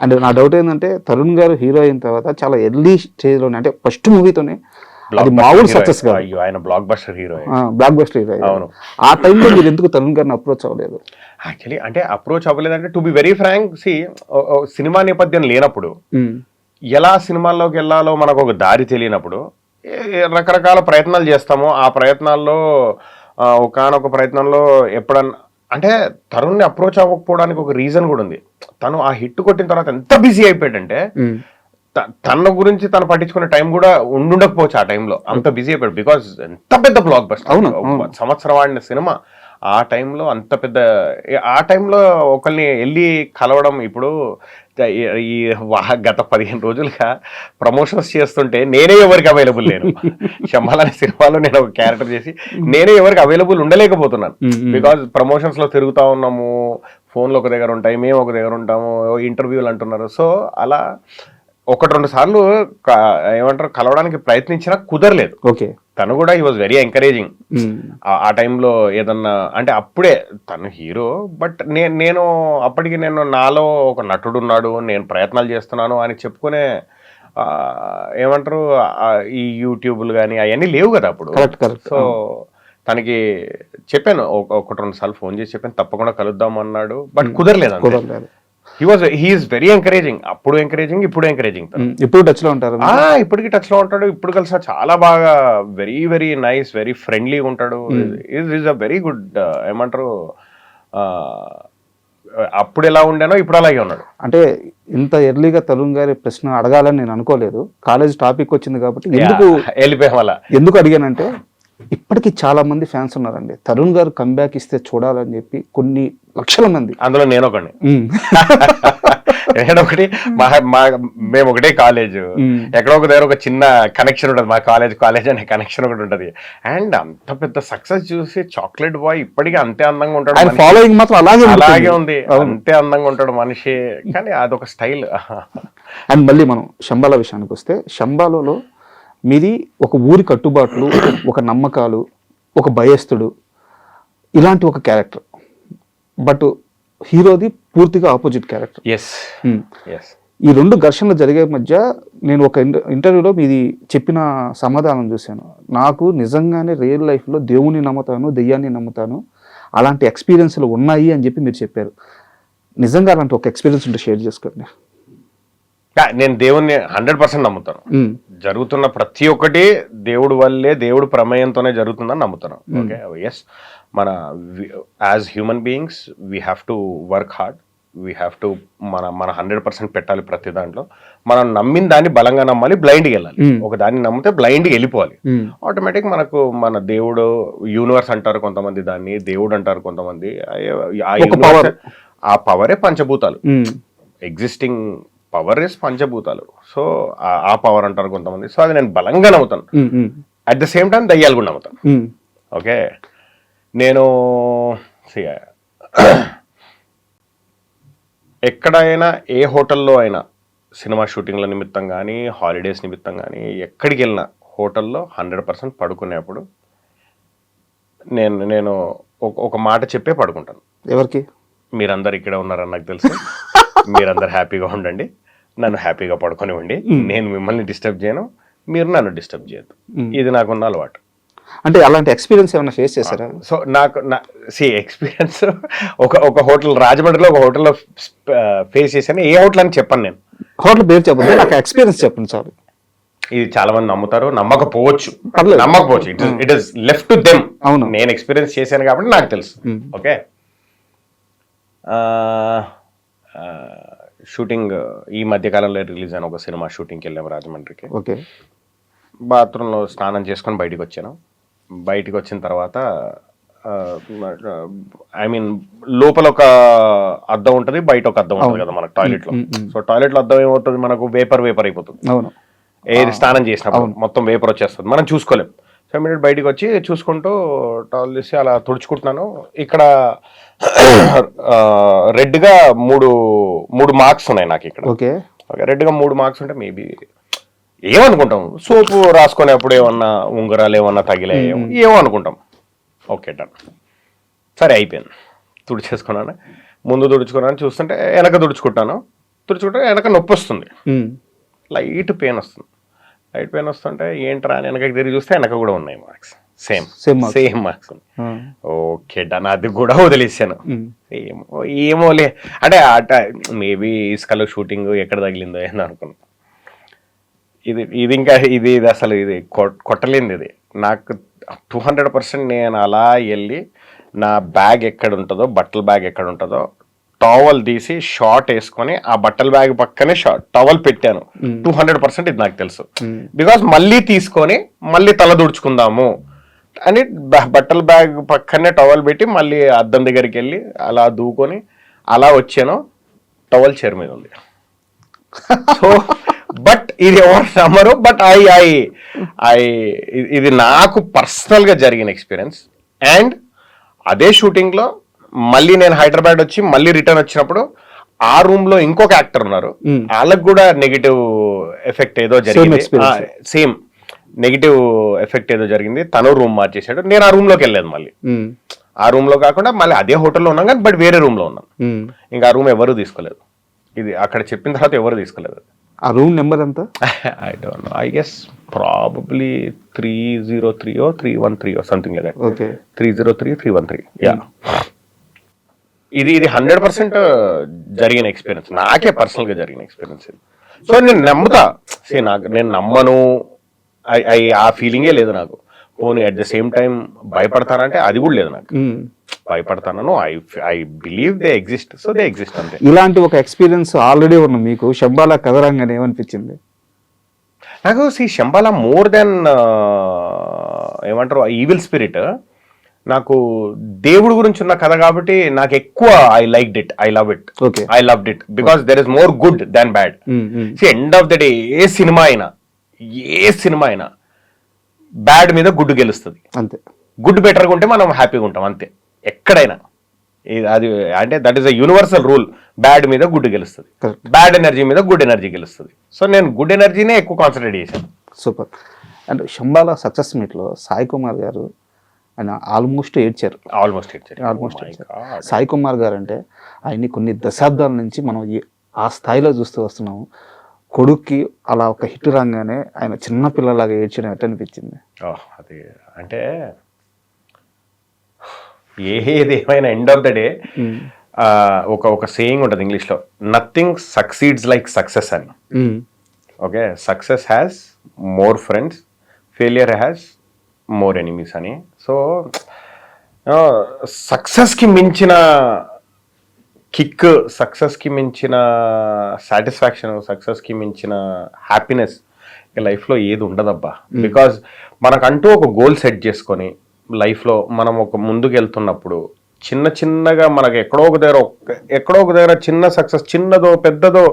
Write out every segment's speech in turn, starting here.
And నా doubt ఏంటంటే తరుణ్ గారు హీరో అయిన తర్వాత చాలా ఎర్లీ స్టేజ్లోనే అంటే ఫస్ట్ మూవీతోనే అది మామూలు సక్సెస్ కాదు. ఆయన block buster hero, block buster hero. అవును. ఆ టైంలో మీరు ఎందుకు తరుణ్ గారిని అప్రోచ్ అవ్వలేదు? యాక్చువల్లీ అంటే అప్రోచ్ అవ్వలేదంటే to be very frank, cinema నేపథ్యం లేనప్పుడు ఎలా సినిమాల్లోకి వెళ్ళాలో మనకు ఒక దారి తెలియనప్పుడు రకరకాల ప్రయత్నాలు చేస్తాము. ఆ ప్రయత్నాల్లో ఒకానొక ప్రయత్నంలో ఎప్పుడన్నా అంటే తరుణ్ని అప్రోచ్ అవ్వకపోవడానికి ఒక రీజన్ కూడా ఉంది. తను ఆ హిట్ కొట్టిన తర్వాత ఎంత బిజీ అయిపోయాడంటే తన గురించి తను పట్టించుకునే టైం కూడా ఉండుండకపోవచ్చు. ఆ టైంలో అంత బిజీ అయిపోయాడు. బికాజ్ ఎంత పెద్ద బ్లాక్ బస్టర్, సంవత్సరం ఆడిన సినిమా. ఆ టైంలో అంత పెద్ద, ఆ టైంలో ఒకరిని వెళ్ళి కలవడం, ఇప్పుడు ఈ గత 15 రోజులుగా ప్రమోషన్స్ చేస్తుంటే నేనే ఎవరికి అవైలబుల్ లేను. శంబాల్ అనే సినిమాలో నేను ఒక క్యారెక్టర్ చేసి నేనే ఎవరికి అవైలబుల్ ఉండలేకపోతున్నాను. బికాజ్ ప్రమోషన్స్ లో తిరుగుతా ఉన్నాము, ఫోన్లు ఒక దగ్గర ఉంటాయి, మేము ఒక దగ్గర ఉంటాము, ఇంటర్వ్యూలు అంటున్నారు. సో అలా 1-2 సార్లు ఏమంటారు కలవడానికి ప్రయత్నించినా కుదరలేదు. ఓకే. తను కూడా హీ వాజ్ వెరీ ఎంకరేజింగ్. ఆ టైంలో ఏదన్నా అంటే అప్పుడే తను హీరో, బట్ నేను అప్పటికి నాలో ఒక నటుడు ఉన్నాడు, నేను ప్రయత్నాలు చేస్తున్నాను అని చెప్పుకునే ఏమంటారు ఈ యూట్యూబ్లు కానీ అవన్నీ లేవు కదా అప్పుడు. సో తనకి చెప్పాను, 1-2 సార్లు ఫోన్ చేసి చెప్పాను, తప్పకుండా కలుద్దాం అన్నాడు. బట్ కుదరలేదు. He is very encouraging. అప్పుడు ఎంకరేజింగ్, ఇప్పుడు ఎంకరేజింగ్. ఇప్పుడు టచ్ లో ఉంటారు? ఇప్పటికి టచ్ లో ఉంటాడు. ఇప్పుడు కలిసి చాలా బాగా వెరీ వెరీ నైస్, వెరీ ఫ్రెండ్లీగా ఉంటాడు. ఈజ్ అ వెరీ గుడ్ ఏమంటారు, అప్పుడు ఎలా ఉండేనో ఇప్పుడు అలాగే ఉన్నాడు. అంటే ఇంత ఎర్లీగా తరుణ్ గారి ప్రశ్న అడగాలని నేను అనుకోలేదు. కాలేజ్ టాపిక్ వచ్చింది కాబట్టి వెళ్ళిపోయాం. అలా ఎందుకు అడిగానంటే ఇప్పటికీ చాలా మంది ఫ్యాన్స్ ఉన్నారండి, తరుణ్ గారు కంబ్యాక్ ఇస్తే చూడాలని చెప్పి కొన్ని లక్షల మంది. అందులో నేను ఒకటి మేము ఒకటే కాలేజ్, ఎక్కడో ఒక దగ్గర ఒక చిన్న కనెక్షన్ ఉంటుంది. మా కాలేజ్ అనే కనెక్షన్ ఒకటి ఉంటది. అండ్ అంత పెద్ద సక్సెస్ చూసి చాక్లెట్ బాయ్ ఇప్పటికీ అంతే అందంగా ఉంటాడు. ఫాలోయింగ్ మాత్రం అలాగే ఉంది, అంతే అందంగా ఉంటాడు మనిషి. కానీ అదొక స్టైల్. అండ్ మళ్ళీ మనం శంబాల విషయానికి వస్తే, శంబాలలో మీది ఒక ఊరి కట్టుబాట్లు, ఒక నమ్మకాలు, ఒక భయస్థుడు, ఇలాంటి ఒక క్యారెక్టర్. బట్ హీరోది పూర్తిగా ఆపోజిట్ క్యారెక్టర్. ఈ 2 ఘర్షణలు జరిగే మధ్య నేను ఒక ఇంటర్వ్యూలో మీది చెప్పిన సమాధానం చూశాను. నాకు నిజంగానే రియల్ లైఫ్లో దేవుని నమ్ముతాను, దెయ్యాన్ని నమ్ముతాను, అలాంటి ఎక్స్పీరియన్స్లు ఉన్నాయి అని చెప్పి మీరు చెప్పారు. నిజంగా అలాంటి ఒక ఎక్స్పీరియన్స్ ఉంటే షేర్ చేసుకోండి. నేను దేవుణ్ణి 100% నమ్ముతాను. జరుగుతున్న ప్రతి ఒక్కటి దేవుడు వల్లే, దేవుడు ప్రమేయంతోనే జరుగుతుందని నమ్ముతాను. ఓకే, ఎస్, మన as human beings we have to work hard, we have to మన 100% పెట్టాలి ప్రతి దాంట్లో. మనం నమ్మిన దాన్ని బలంగా నమ్మాలి, బ్లైండ్గా వెళ్ళాలి. ఒక దాన్ని నమ్మితే బ్లైండ్గా వెళ్ళిపోవాలి. ఆటోమేటిక్ మనకు మన దేవుడు, యూనివర్స్ అంటారు కొంతమంది, దాన్ని దేవుడు అంటారు కొంతమంది. ఆ పవరే పంచభూతాలు. ఎగ్జిస్టింగ్ పవర్ ఇస్ పంచభూతాలు. సో ఆ పవర్ అంటారు కొంతమంది. సో అది నేను బలంగా నమ్ముతాను. అట్ ద సేమ్ టైం దయ్యాలు కూడా నమ్ముతాను. ఓకే, నేను ఎక్కడైనా ఏ హోటల్లో అయినా సినిమా షూటింగ్ల నిమిత్తం కానీ, హాలిడేస్ నిమిత్తం కానీ ఎక్కడికి వెళ్ళినా హోటల్లో 100% పడుకునేప్పుడు నేను ఒక మాట చెప్పే పడుకుంటాను. ఎవరికి? మీరందరు ఇక్కడే ఉన్నారని నాకు తెలుసు. మీరందరు హ్యాపీగా ఉండండి, నన్ను హ్యాపీగా పడుకోనివ్వండి, నేను మిమ్మల్ని డిస్టర్బ్ చేయను, మీరు నన్ను డిస్టర్బ్ చేయద్దు. ఇది నాకున్న అలవాటు. అంటే అలాంటి ఎక్స్పీరియన్స్ ఏమైనా ఫేస్ చేశారా? సో నాకు ఎక్స్పీరియన్స్ ఒక హోటల్, రాజమండ్రిలో ఒక హోటల్లో ఫేస్ చేశాను. ఏ హోటల్ అని చెప్పను నేను, హోటల్ పేరు చెప్పండి, నాకు ఎక్స్పీరియన్స్ చెప్పండి సార్. ఇది చాలా మంది నమ్ముతారు, నమ్మకపోవచ్చు. It is left to them. అవును, నేను ఎక్స్పీరియన్స్ చేశాను కాబట్టి నాకు తెలుసు. ఓకే, షూటింగ్ ఈ మధ్యకాలంలో రిలీజ్ అయిన ఒక సినిమా షూటింగ్కి వెళ్ళాము రాజమండ్రికి. ఓకే, బాత్రూంలో స్నానం చేసుకొని బయటికి వచ్చాను. బయటికి వచ్చిన తర్వాత ఐ మీన్ లోపల ఒక అద్దం ఉంటుంది, బయట ఒక అద్దం ఉంటుంది కదా మనకు టాయిలెట్లో. సో టాయిలెట్లో అద్దం ఏమవుతుంది, మనకు వేపర్ అయిపోతుంది. ఏది స్నానం చేసినప్పుడు మొత్తం వేపర్ వచ్చేస్తుంది, మనం చూసుకోలేం. సో ఇమీడియట్ బయటికి వచ్చి చూసుకుంటూ టవల్ తీసి అలా తుడుచుకుంటున్నాను. ఇక్కడ రెడ్గా మూడు మార్క్స్ ఉన్నాయి నాకు ఇక్కడ. ఓకే, రెడ్గా 3 మార్క్స్ ఉంటే మేబీ ఏమనుకుంటాం, సోపు రాసుకునేప్పుడు ఏమన్నా ఉంగరాలు ఏమన్నా తగిలాయేమో ఏమో అనుకుంటాం. ఓకే, డన్, సరే అయిపోయింది. తుడిచేసుకున్నాను. ముందు తుడుచుకున్నాను, చూస్తుంటే వెనక తుడుచుకుంటాను. తుడుచుకుంటే వెనక నొప్పి వస్తుంది, ఉమ్. లైట్ పెయిన్ వస్తుంది. లైట్ పెయిన్ వస్తుంటే ఏంట్రా అని వెనకకి తిరిగి చూస్తే వెనక కూడా ఉన్నాయి marks, same Same marks. Same marks ఉన్నాయి. ఆ. ఓకే డన్, అది కూడా వదిలేసాను. ఉమ్. ఏమోలే అంటే మేబీ ఇసుకలో షూటింగ్ ఎక్కడ తగిలిందో ఏందో అనుకున్నాను. ఇది ఇంకా ఇది అసలు ఇది కొట్టలేంది. ఇది నాకు 200% నేను అలా వెళ్ళి నా బ్యాగ్ ఎక్కడ ఉంటుందో, బట్టల బ్యాగ్ ఎక్కడ ఉంటుందో టవల్ తీసి షార్ట్ వేసుకొని ఆ బట్టల బ్యాగ్ పక్కనే టవల్ పెట్టాను. 200% ఇది నాకు తెలుసు. బికాస్ మళ్ళీ తీసుకొని మళ్ళీ తల దుడుచుకుందాము అని బట్టల బ్యాగ్ పక్కనే టవల్ పెట్టి మళ్ళీ అద్దం దగ్గరికి వెళ్ళి అలా దూకొని అలా వచ్చాను. టవల్ చైర్ మీద ఉంది. సో బట్ ఇది ఎవరు నమ్మరు, బట్ ఇది నాకు పర్సనల్ గా జరిగిన ఎక్స్పీరియన్స్. అండ్ అదే షూటింగ్ లో మళ్ళీ నేను హైదరాబాద్ వచ్చి మళ్ళీ రిటర్న్ వచ్చినప్పుడు ఆ రూమ్ లో ఇంకొక యాక్టర్ ఉన్నారు, వాళ్ళకి కూడా నెగిటివ్ ఎఫెక్ట్ ఏదో జరిగింది. సేమ్ నెగిటివ్ ఎఫెక్ట్ ఏదో జరిగింది. తను రూమ్ మార్చేసాడు, నేను ఆ రూమ్ లోకి వెళ్ళలేదు. మళ్ళీ ఆ రూమ్ లో కాకుండా మళ్ళీ అదే హోటల్లో ఉన్నాం కానీ బట్ వేరే రూమ్ లో ఉన్నాం. ఇంకా ఆ రూమ్ ఎవరు తీసుకోలేదు. ఇది అక్కడ చెప్పిన తర్వాత ఎవరు తీసుకోలేదు. ఆ రూమ్ నెంబర్ ఎంత? I don't know, I guess probably 303 or 313 something like that. Okay, 303, 313. Yeah, ఇది 100% జరిగిన ఎక్స్పీరియన్స్, నాకే పర్సనల్ గా జరిగిన ఎక్స్పీరియన్స్ ఇది. సో నేను నమ్ముతా, నేను నమ్మను, ఆ ఫీలింగే లేదు నాకు. పోనీ అట్ ద సేమ్ టైం భయపడతానంటే అది కూడా లేదు నాకు. భయపడతాను, I believe they exist, so they exist అంతే. ఇలాంటి ఒక ఎక్స్పీరియన్స్ ఆల్రెడీ ఉన్న మీకు శంబాలా కథరంగానే ఏమనిపించింది? నాకు శంబాలా మోర్ దెన్ ఏమంటారు ఈవిల్ స్పిరిట్, నాకు దేవుడి గురించి ఉన్న కథ కాబట్టి నాకు ఎక్కువ I liked it, I love it, I loved it because there is more good than bad. End of the day A cinema అయినా బ్యాడ్ మీద గుడ్ గెలుస్తుంది అంతే. గుడ్ బెటర్గా ఉంటే మనం హ్యాపీగా ఉంటాం అంతే ఎక్కడైనా. అది అంటే that is a universal rule, bad మీద గుడ్ గెలుస్తుంది, బ్యాడ్ ఎనర్జీ మీద గుడ్ ఎనర్జీ గెలుస్తుంది. సో నేను గుడ్ ఎనర్జీనే ఎక్కువ కాన్సన్ట్రేట్ చేశాను. సూపర్. అండ్ శంబాలా సక్సెస్ మీట్లో సాయి కుమార్ గారు ఆయన ఆల్మోస్ట్ ఏడ్చారు. సాయి కుమార్ గారు అంటే ఆయన్ని కొన్ని దశాబ్దాల నుంచి మనం ఆ స్థాయిలో చూస్తూ వస్తున్నాము. కొడుక్కి అలా ఒక హిట్ రాగానే ఆయన చిన్న పిల్లలాగా ఏడ్చడం ఎట్లా అనిపించింది? అది అంటే ఏదేమైనా ఎండ్ ఆఫ్ ద డే ఒక సేయింగ్ ఉంటుంది ఇంగ్లీష్లో, నథింగ్ సక్సీడ్స్ లైక్ సక్సెస్ అని. Okay, success has more friends, failure has more enemies అని. సో సక్సెస్కి మించిన కిక్, సక్సెస్కి మించిన సాటిస్ఫాక్షన్, సక్సెస్కి మించిన హ్యాపీనెస్ లైఫ్లో ఏది ఉండదబ్బా. బికాజ్ మనకంటూ ఒక గోల్ సెట్ చేసుకొని లైఫ్లో మనం ఒక ముందుకు వెళ్తున్నప్పుడు చిన్నగా మనకు ఎక్కడో ఒక దగ్గర చిన్న సక్సెస్, చిన్నదో పెద్దదో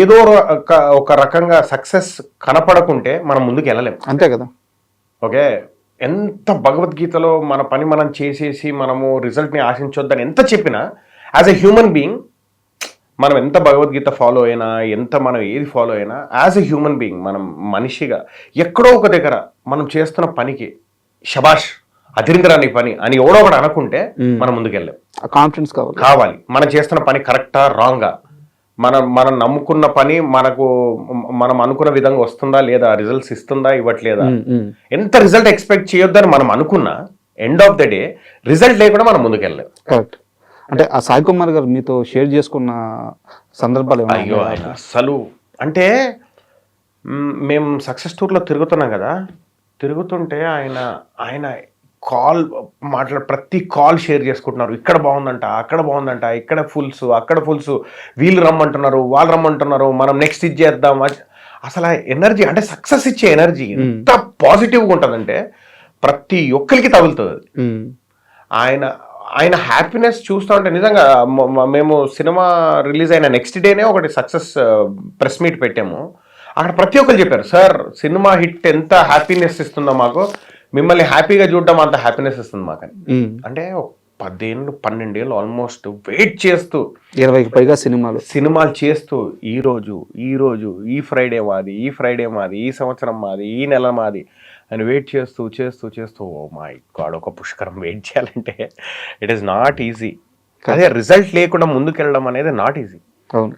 ఏదో ఒక రకంగా సక్సెస్ కనపడకుంటే మనం ముందుకు వెళ్ళలేం. అంతే కదా. ఓకే, ఎంత భగవద్గీతలో మన పని మనం చేసేసి మనము రిజల్ట్ని ఆశించొద్దని ఎంత చెప్పినా, యాజ్ ఎ హ్యూమన్ బీయింగ్ మనం ఎంత భగవద్గీత ఫాలో అయినా, ఎంత మనం ఏది ఫాలో అయినా, యాజ్ ఎ హ్యూమన్ బీయింగ్ మనం మనిషిగా ఎక్కడో ఒక దగ్గర మనం చేస్తున్న పనికి శబాష్ అదిరిందిరా నీ పని అని ఎవడో ఒకటి అనుకుంటే మనం ముందుకెళ్ళాం. కాన్ఫిడెన్స్ కావాలి. మనం చేస్తున్న పని కరెక్టా రాంగా, మనం నమ్ముకున్న పని మనం అనుకున్న విధంగా వస్తుందా లేదా, రిజల్ట్స్ ఇస్తుందా ఇవ్వట్లేదా, ఎంత రిజల్ట్ ఎక్స్పెక్ట్ చేయొద్దని మనం అనుకున్నా end of the day result లేకుండా మనం ముందుకెళ్ళాం. కరెక్ట్. అంటే ఆ సాయి కుమార్ గారు మీతో షేర్ చేసుకున్న సందర్భాలు? అయ్యో ఆయన అసలు అంటే మేము సక్సెస్ టూర్లో తిరుగుతున్నాం కదా, తిరుగుతుంటే ఆయన కాల్ ప్రతి కాల్ షేర్ చేసుకుంటున్నారు. ఇక్కడ బాగుందంట, అక్కడ బాగుందంట, ఇక్కడ ఫుల్స్, అక్కడ ఫుల్స్, వీళ్ళు రమ్మంటున్నారు, వాళ్ళు రమ్మంటున్నారు, మనం నెక్స్ట్ ఇది చేద్దాం. అసలు ఎనర్జీ అంటే సక్సెస్ ఇచ్చే ఎనర్జీ ఎంత పాజిటివ్గా ఉంటుందంటే ప్రతి ఒక్కరికి తగులుతుంది. ఆయన హ్యాపీనెస్ చూస్తూ ఉంటే నిజంగా మేము సినిమా రిలీజ్ అయిన నెక్స్ట్ డేనే ఒకటి సక్సెస్ ప్రెస్ మీట్ పెట్టాము. అక్కడ ప్రతి ఒక్కరు చెప్పారు, సార్ సినిమా హిట్ ఎంత హ్యాపీనెస్ ఇస్తుందో మాకు, మిమ్మల్ని హ్యాపీగా చూడడం అంత హ్యాపీనెస్ ఇస్తుంది మాకని. అంటే 10 ఏళ్ళు 12 ఏళ్ళు ఆల్మోస్ట్ వెయిట్ చేస్తూ 20కి పైగా సినిమాలు చేస్తూ ఈ రోజు ఈ ఫ్రైడే మాది, ఈ ఫ్రైడే మాది, ఈ సంవత్సరం మాది, ఈ నెల మాది అని వెయిట్ చేస్తూ ఓ మై గాడ్, ఒక పుష్కరం వెయిట్ చేయాలంటే ఇట్ ఈస్ నాట్ ఈజీ. అదే రిజల్ట్ లేకుండా ముందుకెళ్ళడం అనేది నాట్ ఈజీ. అవును.